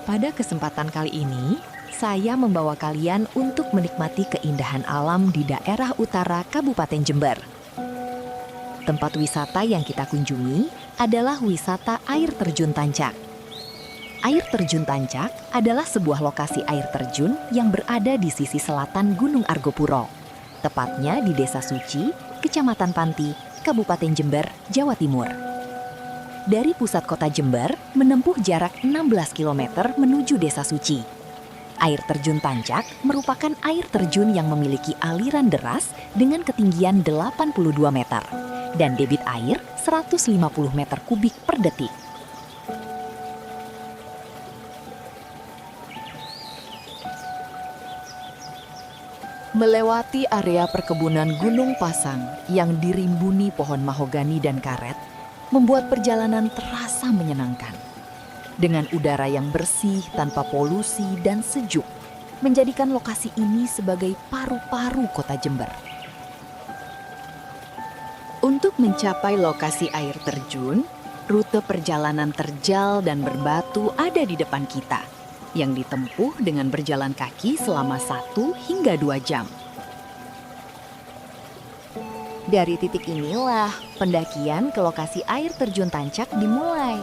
Pada kesempatan kali ini, saya membawa kalian untuk menikmati keindahan alam di daerah utara Kabupaten Jember. Tempat wisata yang kita kunjungi adalah wisata air terjun Tancak. Air terjun Tancak adalah sebuah lokasi air terjun yang berada di sisi selatan Gunung Argopuro, tepatnya di Desa Suci, Kecamatan Panti, Kabupaten Jember, Jawa Timur. Dari pusat kota Jember, menempuh jarak 16 km menuju Desa Suci. Air terjun Tancak merupakan air terjun yang memiliki aliran deras dengan ketinggian 82 meter dan debit air 150 meter kubik per detik. Melewati area perkebunan Gunung Pasang yang dirimbuni pohon mahogani dan karet, membuat perjalanan terasa menyenangkan. Dengan udara yang bersih tanpa polusi dan sejuk, menjadikan lokasi ini sebagai paru-paru kota Jember. Untuk mencapai lokasi air terjun, rute perjalanan terjal dan berbatu ada di depan kita, yang ditempuh dengan berjalan kaki selama 1 hingga 2 jam. Dari titik inilah pendakian ke lokasi air terjun Tancak dimulai.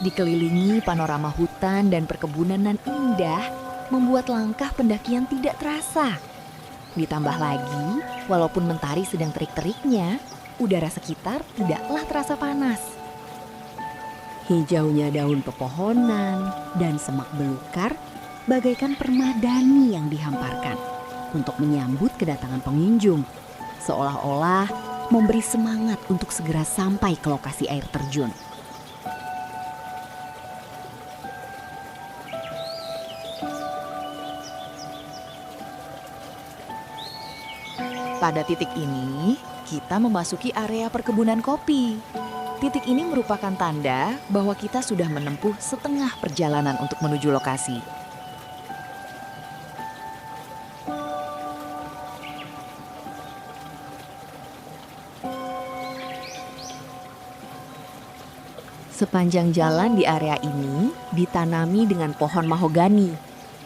Dikelilingi panorama hutan dan perkebunan nan indah, membuat langkah pendakian tidak terasa. Ditambah lagi, walaupun mentari sedang terik-teriknya, udara sekitar tidaklah terasa panas. Hijaunya daun pepohonan dan semak belukar bagaikan permadani yang dihamparkan untuk menyambut kedatangan pengunjung, seolah-olah memberi semangat untuk segera sampai ke lokasi air terjun. Pada titik ini, kita memasuki area perkebunan kopi. Titik ini merupakan tanda bahwa kita sudah menempuh setengah perjalanan untuk menuju lokasi. Sepanjang jalan di area ini ditanami dengan pohon mahogani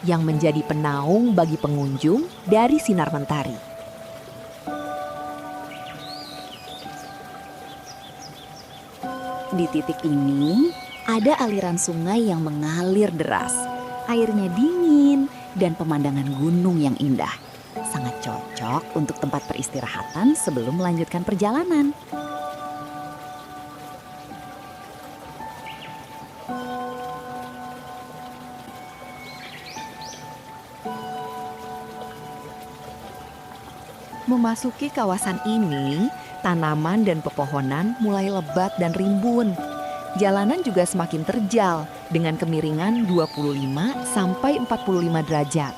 yang menjadi penaung bagi pengunjung dari sinar mentari. Di titik ini ada aliran sungai yang mengalir deras. Airnya dingin dan pemandangan gunung yang indah. Sangat cocok untuk tempat peristirahatan sebelum melanjutkan perjalanan. Memasuki kawasan ini, tanaman dan pepohonan mulai lebat dan rimbun. Jalanan juga semakin terjal dengan kemiringan 25 sampai 45 derajat.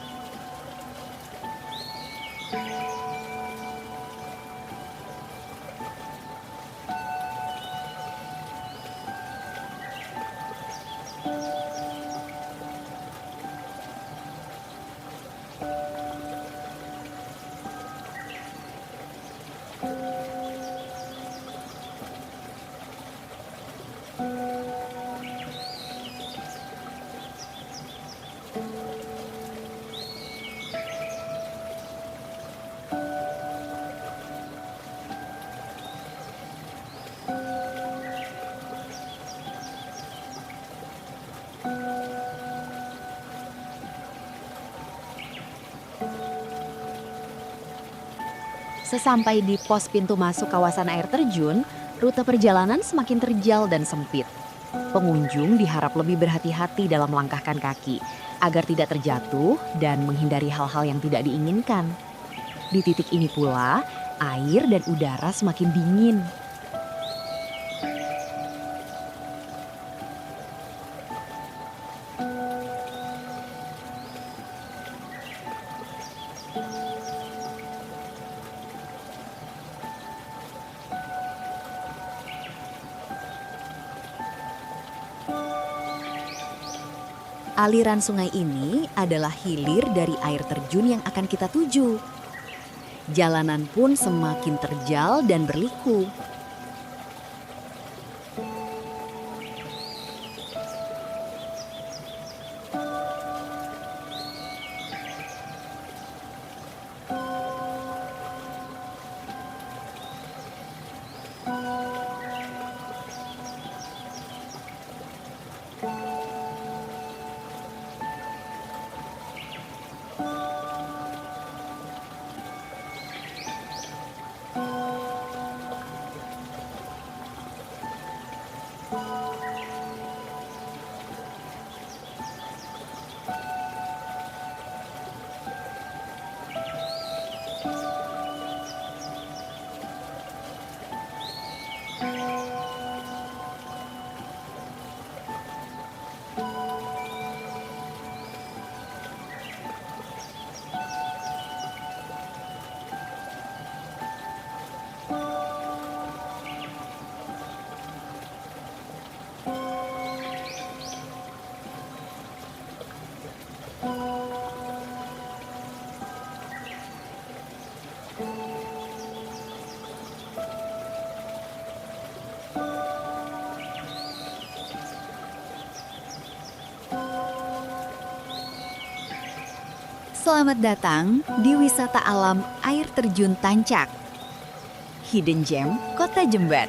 Sesampai di pos pintu masuk kawasan air terjun, rute perjalanan semakin terjal dan sempit. Pengunjung diharap lebih berhati-hati dalam melangkahkan kaki, agar tidak terjatuh dan menghindari hal-hal yang tidak diinginkan. Di titik ini pula, air dan udara semakin dingin. Aliran sungai ini adalah hilir dari air terjun yang akan kita tuju. Jalanan pun semakin terjal dan berliku. Selamat datang di wisata alam air terjun Tancak, Hidden Gem, Kota Jember.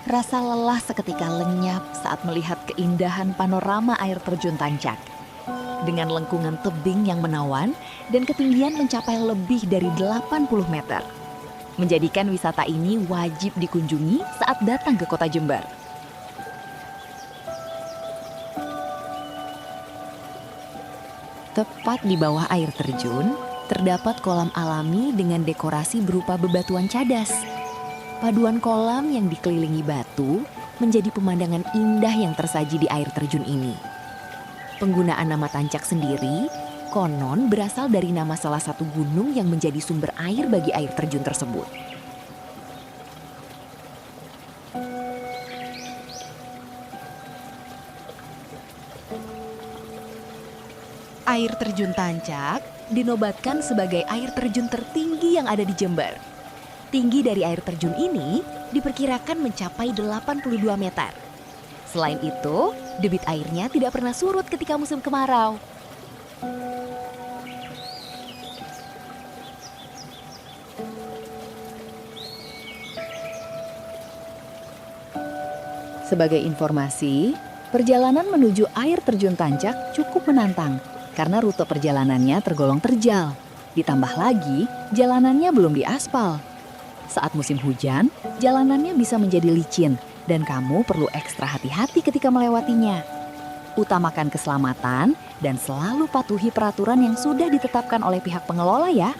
Rasa lelah seketika lenyap saat melihat keindahan panorama air terjun Tancak. Dengan lengkungan tebing yang menawan dan ketinggian mencapai lebih dari 80 meter. Menjadikan wisata ini wajib dikunjungi saat datang ke Kota Jember. Tepat di bawah air terjun, terdapat kolam alami dengan dekorasi berupa bebatuan cadas. Paduan kolam yang dikelilingi batu menjadi pemandangan indah yang tersaji di air terjun ini. Penggunaan nama Tancak sendiri, konon berasal dari nama salah satu gunung yang menjadi sumber air bagi air terjun tersebut. Air terjun Tancak dinobatkan sebagai air terjun tertinggi yang ada di Jember. Tinggi dari air terjun ini diperkirakan mencapai 82 meter. Selain itu, debit airnya tidak pernah surut ketika musim kemarau. Sebagai informasi, perjalanan menuju air terjun Tancak cukup menantang karena rute perjalanannya tergolong terjal. Ditambah lagi, jalanannya belum diaspal. Saat musim hujan, jalanannya bisa menjadi licin dan kamu perlu ekstra hati-hati ketika melewatinya. Utamakan keselamatan dan selalu patuhi peraturan yang sudah ditetapkan oleh pihak pengelola ya.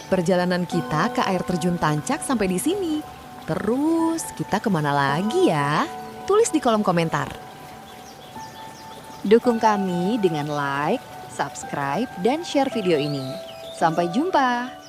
Perjalanan kita ke air terjun Tancak sampai di sini. Terus kita kemana lagi ya? Tulis di kolom komentar. Dukung kami dengan like, subscribe, dan share video ini. Sampai jumpa!